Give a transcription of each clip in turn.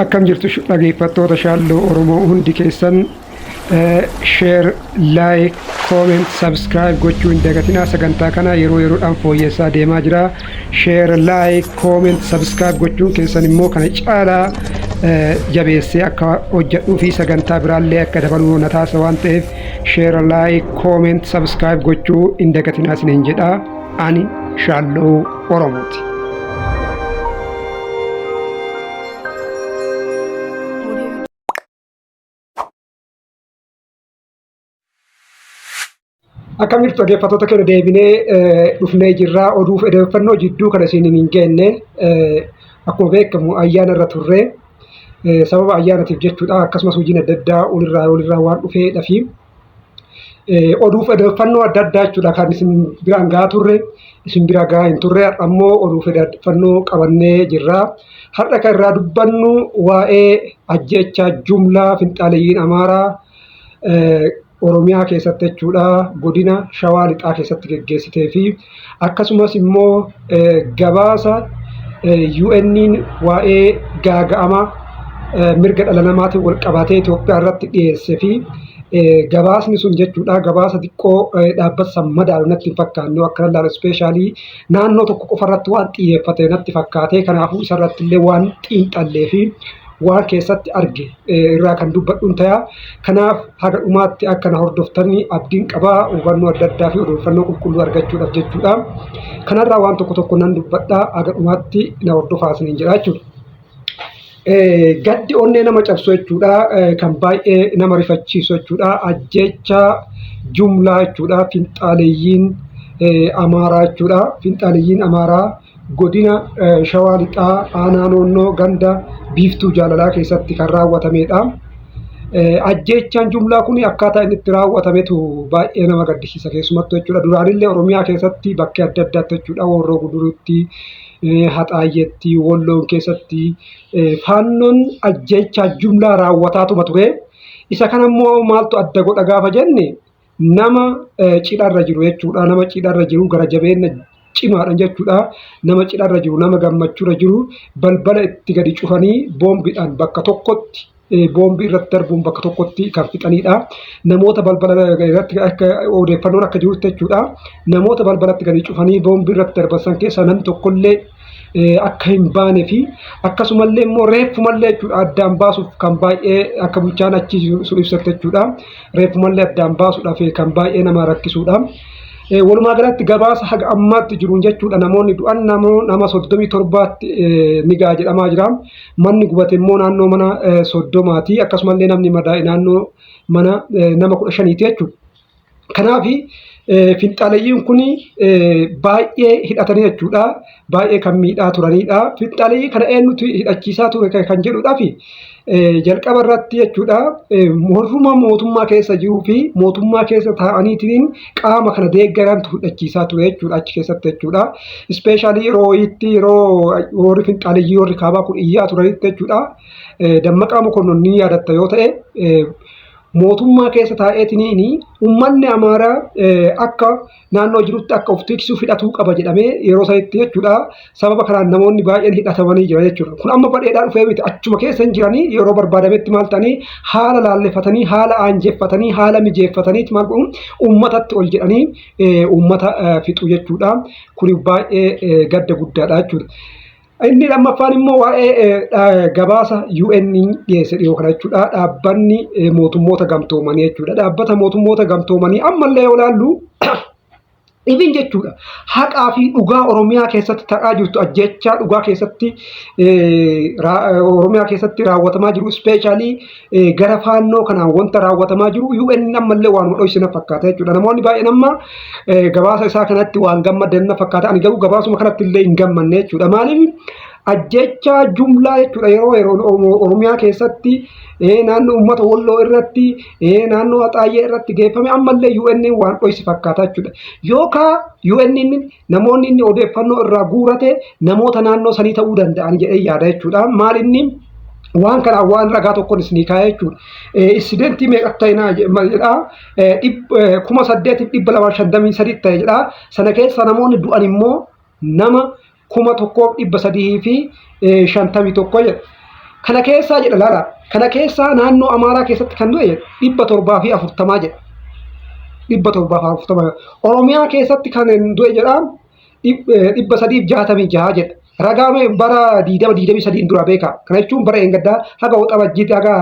Akkam jirtu dhaggeeffattoota shaalloo Oromoo hundi keessan share, like, comment, subscribe gochuu hin dagatinaa. Sagantaa kana yeroo yeroodhaan fooyyessaa deemaa jira. Share, like, comment, subscribe gochuun keessan immoo kana caalaa jabeessee akka hojjedhuu fi sagantaa biraallee akka dabaluu na taasisa waan ta'eef share, like, comment, subscribe gochuu hin dagatinaa isiniin jedha. Ani shaalloo Oromooti. Akkam jirtu dhaggeeffattoota keenya deebinee dhufnee jirra. Oduuf odeeffannoo jidduu kana isiniin hin geenne akkuma beekamu ayyaana irra turre sababa ayyaanatiif jechuudha. Akkasumas hojiin adda addaa walirraa waan dhufeedha fi oduuf odeeffannoo adda addaa jechuudha kan isin biraan gahaa turre isin bira gahaa hin turre. Ammoo oduuf odeeffannoo qabannee jirra. Har'a kan irraa dubbannu waa'ee ajjeechaa jumlaa finxaaleeyyiin Amaaraa Oromiyaa keessatti jechuudha godina Shawaa Lixaa keessatti geggeessitee fi akkasumas immoo gabaasa UN'n waa'ee gaaga'ama mirga dhala namaatiin wal qabatee Itoophiyaa irratti dhiyeesse fi gabaasni sun jechuudha gabaasa xiqqoo dhaabbata sammadaalu natti hin fakkaanne akka ilaalu ispeeshaalii naannoo tokko qofa irratti waan xiyyeeffate natti fakkaate. Kanaafuu isa irratti illee waan xiinxallee fi waan keessatti arge irraa kan dubbadhuun ta'a. Kanaaf haga dhumaatti akka na hordoftanii abdiin qabaa hubannoo adda addaa fi odeeffannoo qulqulluu argachuudhaaf jechuudha. Kanarraa waan tokko nan dubbadhaa haga dhumaatti na hordofaa isiniin jedha jechuudha. Gaddi onnee nama cabsu jechuudha kan baay'ee nama rifachiisu jechuudha. Ajjeechaa jumlaa jechuudha finxaaleeyyiin Amaaraa jechuudha. Finxaaleeyyiin Amaaraa godina Shawaa Lixaa aanaa Noonnoo ganda Biiftuu Jaalalaa keessatti kan raawwatamedha. Ajjeechaan jumlaa kun akkaataa inni itti raawwatametu baay'ee nama gaddisiisa keessumattuu jechuudha. Duraanillee Oromiyaa keessatti bakka adda addaatti jechuudha Horroo Guduruutti, Haxaayyeetti, Walloon keessatti faannoon ajjeechaa jumlaa raawwataatuma ture. Isa kana immoo maaltu adda godha gaafa jenne nama cidharra jiru jechuudha. Nama cidharra jiru gara jabeenya cimaadhaan jechuudha. Nama cidharra jiru nama gammachuurra jiru balbala itti gadi cufanii boombiidhaan bakka tokkotti boombii irratti darbuun bakka tokkotti kan fixanidha. Namoota balbala irratti akka odeeffannoon akka jirutti jechuudha. Namoota balbalatti gadi cufanii boombii irratti darban keessa namni tokkollee akka hin baane fi akkasumallee immoo reeffumallee jechuudha addaan baasuuf kan baay'ee akka bulchaan achi sun ibsate jechuudha. Reeffumallee addaan baasuudhaaf kan baay'ee nama rakkisuudha. Walumaa galatti gabaasa haga ammaatti jiruun jechuudha namoonni du'an nama 37 ni ga'a jedhamaa jira. Manni gubate immoo naannoo mana 30ti. Akkasumallee namni madaa'e naannoo mana nama 15ti jechuudha. Kanaaf finxaaleeyyiin kun baay'ee hidhatanii jechuudha. Baay'ee kan miidhaa turanidha. Finxaaleeyyii kana eenyutu hidhachiisaa ture kan jedhuudhaaf jalqaba irratti jechuudha morma mootummaa keessa jiruu fi mootummaa keessa taa'aniitiin qaama kana deeggarantu hidhachiisaa ture jechuudha achi keessatti jechuudha. Ispeeshaalii yeroo warri finxaaleeyyii warri kaabaa kun iyyaa turanitti jechuudha. Dammaqaa Mokonnon ni yaadatta yoo ta'e mootummaa keessa taa'eetiin uummanni Amaaraa akka naannoo jirutti akka of tiksuu hidhatuu qaba jedhamee yeroo sanitti jechuudha. Sababa kanaan namoonni baay'een hidhatamanii jiran jechuudha. Kun amma badheedhaan dhufee miti achuma keessa hin jiranii yeroo barbaadametti maal ta'anii haala laallefatanii haala aanjeeffatanii haala mijeeffatanii maal godhu uummatatti ol jedhanii uummata fixu jechuudha. Kun baay'ee gadda guddaadha jechuudha. Inni lammaffaan immoo waa'ee gabaasa UN'n dhiyeesse dhiyoo kana jechuudha. Dhaabbanni mootummoota gamtoomanii jechuudha. Dhaabbata mootummoota gamtoomanii ammallee yoo ilaallu dhibin jechuudha. Haqaa fi dhugaa Oromiyaa keessatti ta'aa jirtu ajjeechaa dhugaa keessatti Oromiyaa keessatti raawwatamaa jiru ispeeshaalii gara faannoo kanaan wanta raawwatamaa jiru UN ammallee waan dhoysina fakkaata jechuudha. Namoonni baay'een amma gabaasa isaa kanatti waan gammadan na fakkaata. Ani garuu gabaasuma kanatti illee hin gammanne jechuudha. Maaliif ajjeechaa jumlaa jechuudha yeroo Oromiyaa keessatti naannoo uummata Walloo irratti naannoo Haxaayyee irratti geeffame ammallee UN waan dhoysi fakkaata jechuudha. Yookaan UN namoonni inni odeeffannoo irraa guurate namoota naannoo sanii ta'uu danda'an jedhee yaada jechuudha. Maal inni waan kana waan ragaa tokkoon isinii kaa'ee jechuudha. Insidentii meeqa ta'inaa jedha 8,253 ta'e jedha. Sana keessa namoonni du'an immoo nama 1,351 jedha. Kana keessaa jedha laala. Kana keessaa naannoo Amaaraa keessatti kan du'e 740 jedha. 740. Oromiyaa keessatti kan du'e jedha 366 jedha. Ragaa bara 2023 dura beeka. Kana jechuun bara eeggaddaa haga waxabajjiitti haga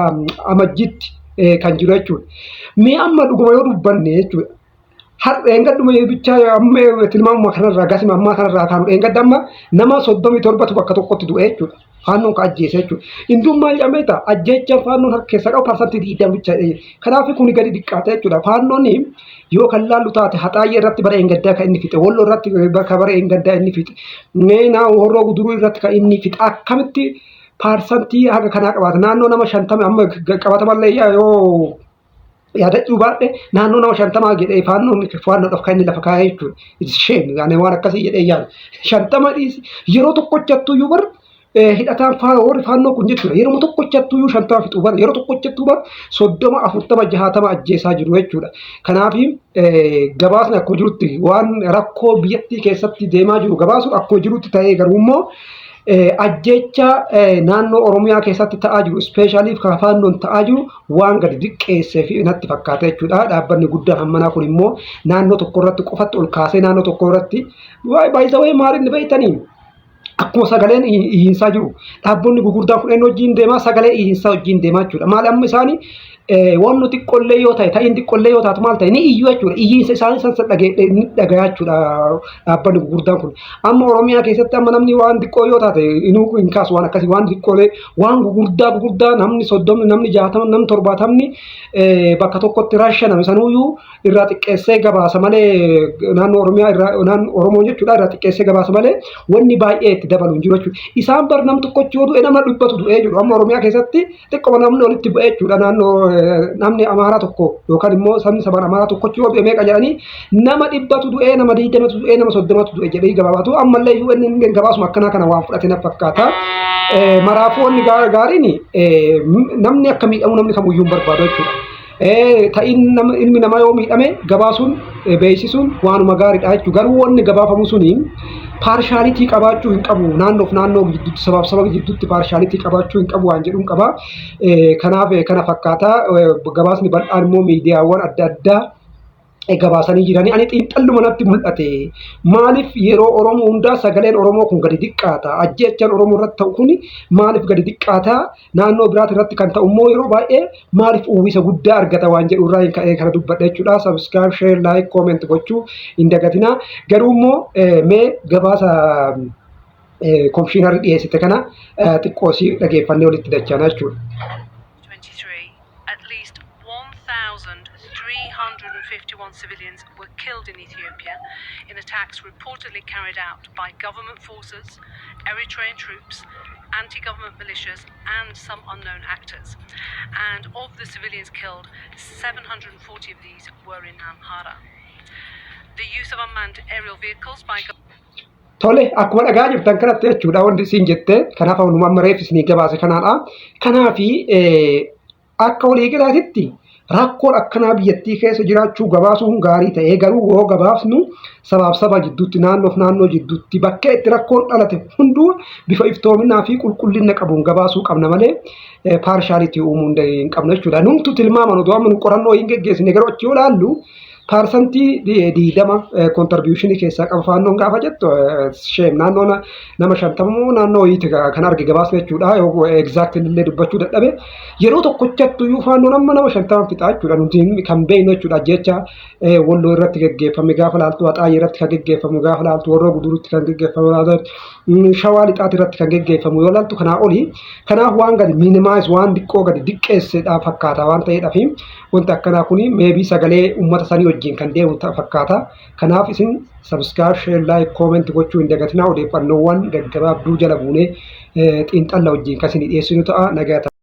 amajjiitti kan jiru jechuudha. Mee amma dhuguma yoo dubbanne jechuudha. Eeggadduma bichaa amma tilmaamuma kanarraa gasima ammaa kanarraa kaanu eeggadda amma nama 37 bakka tokkotti du'e jechuudha. Faannoon ka ajjeese jechuudha. Hinduun maal jedhamee ta'a? Ajjeechaan faannoon harka keessa qabu parsantii 20 bicha. Kanaaf kun gadi xiqqaate jechuudha. Faannoon yoo kan laallu taate haxaayee irratti bara eeggaddaa kan inni fixe, walloo irratti bakka bara eeggaddaa inni fixe, naa horroo guduruu irratti kan inni fixe akkamitti parsantii haga kanaa qabaata? Naannoo nama 50 amma qabatamallee yoo yaadachuu baadhe naannoo nama 50 jedhee faannoodhaaf kan inni lafa kaa'ee jechuudha. Isheen waan akkasii jedhee yaadu. 50 yeroo tokkochattuu yoo bar hidhataan warri faannoo kun jechuudha. Yeroo tokkochattuu yoo 50 fixuu bar yeroo tokkochattuu bar 30 40 60 ajjeesaa jiru jechuudha. Kanaaf gabaasni akkuma jirutti waan rakkoo biyyattii keessatti deemaa jiru gabaasuun akkuma jirutti ta'ee garuu immoo ajjecha naannoo Oromiyaa keessatti ta'aa jiru ispeeshaalii faannoon ta'aa jiru waan gadi diqqeessee fi natti fakkaata jechuudha. Dhaabbanni guddaan hammanaa kun immoo naannoo tokko irratti qofatti ol kaasee naannoo tokko irratti baay'isawee maaliin beeytanii akkuma sagaleen iyyinsaa jiru dhaabbonni gurguddaan kun eenyu wajjin deemaa sagalee iyyinsaa wajjin deemaa jechuudha. Maali amma isaanii waan nuti xiqqollee yoo ta'e ta'in xiqqollee yoo taatu maal ta'e ni iyyuu jechuudha. Iyyinsa isaanii san dhagayaa jechuudha dhaabbanni gurguddaan kun. Amma Oromiyaa keessatti amma namni waan xiqqoo yoo taate inuu hin kaasu waan akkasii waan xiqqoolee waan gurguddaa namni 30 namni 60 namni 70 bakka tokkotti raashaname sanuyyuu irraa xiqqeessee gabaasa malee naannoo Oromiyaa naannoo Oromoo jechuudha irraa xiqqeessee gabaasa malee wanni baay'ee itti dabalu hin jiru jechuudha. Isaan bar nam tokkochi yoo du'e nama dhibbatu du'ee jiru. Amma Oromiyaa keessatti xiqqoo namni walitti bu'ee jechuudha naannoo namni Amaaraa tokko yookaan immoo sabni sabaan Amaaraa tokkochi yoo du'e meeqa jedhanii nama dhibbatu du'ee nama 20tu du'ee nama 30tu du'e jedhee gabaabatu ammallee yoo inni gabaasuma akkanaa kana waan fudhate na fakkaata. Maraafuu wanni gaariin namni akka miidhamu namni kamuyyuu hin barbaadu jechuudha. Ta'in ilmi namaa yoo miidhame gabaasuun beeksisuun waanuma gaariidha jechuudha. Garuu wanni gabaafamu suni paarshaalitii qabaachuu hin qabu. Naannoof naannoo gidduutti sabaaf saba gidduutti paarshaalitii qabaachuu hin qabu waan jedhuun qaba. Kanaaf kana fakkaata gabaasni bal'aan immoo miidiyaawwan adda addaa gabaasanii jiranii ani xiinxalluma natti mul'ate. Maaliif yeroo Oromoo hundaa sagaleen Oromoo kun gadi diqqaata? Ajjeechaan Oromoo irratti ta'u kun maaliif gadi diqqaata? Naannoo biraati irratti kan ta'u immoo yeroo baay'ee maaliif uwwisa guddaa argata waan jedhu irraa ka'ee kana dubbadha jechuudha. Subscribe, share, like, comment gochuu hin dagatina. Garuu immoo mee gabaasa komishiinarii dhiyeessite kana xiqqoosii dhageeffannee walitti dachaana jechuudha. 1,351 civilians were killed in Ethiopia in attacks reportedly carried out by government forces, Eritrean troops, anti-government militias and some unknown actors. And of the civilians killed, 740 of these were in Amhara. The use of unmanned aerial vehicles by Tole akkuma dhagaa jirtan kanatti jechuudha wanti isin jette kanaaf amma reef isin gabaase kanaadha. Kanaafi akka walii galaatitti rakkoon akkanaa biyyattii keessa jiraachuu gabaasuun gaarii ta'ee garuu yoo gabaasnu sabaaf saba jidduutti naannoof naannoo jidduutti bakka itti rakkoon dhalate hunduu bifa iftoominaa fi qulqullina qabuun gabaasuu qabna malee paarshaalitii uumuu hin qabnu jechuudha. Numtu tilmaama nuti amma qorannoo hin geggeessine garuu achi yoo ilaallu parsantii 20 kontribuushinii keessaa qaba faannoon gaafa jettu sheem naannoo nama 50 naannoo yiiti kan arge gabaasne jechuudha. Yoo exactly illee dubbachuu dadhabe yeroo tokkochattu iyyuu faannoon amma nama 50 fixa jechuudha. Nuti kan beeknu jechuudha jecha walloo irratti geggeeffame gaafa laaltu Haxaayee irratti kan geggeeffamu gaafa laaltu Horroo Guduruutti kan geggeeffamu Shawaa Lixaatti irratti kan geggeeffamu yoo laaltu kanaa oli. Kanaaf waan gadi minimize waan diqqoo gadi diqqeessedha fakkaata waan ta'eedhaaf wanta akkanaa kuni maybe sagalee uummata sanii wajjin kan deemu fakkaata. Kanaaf isin subscribe, share, like, comment gochuu hin dagatinaa. Odeeffannoowwan gaggabaabduu jala buunee xiinxalla wajjin kan isin dhiyeessinu ta'a. Nagaa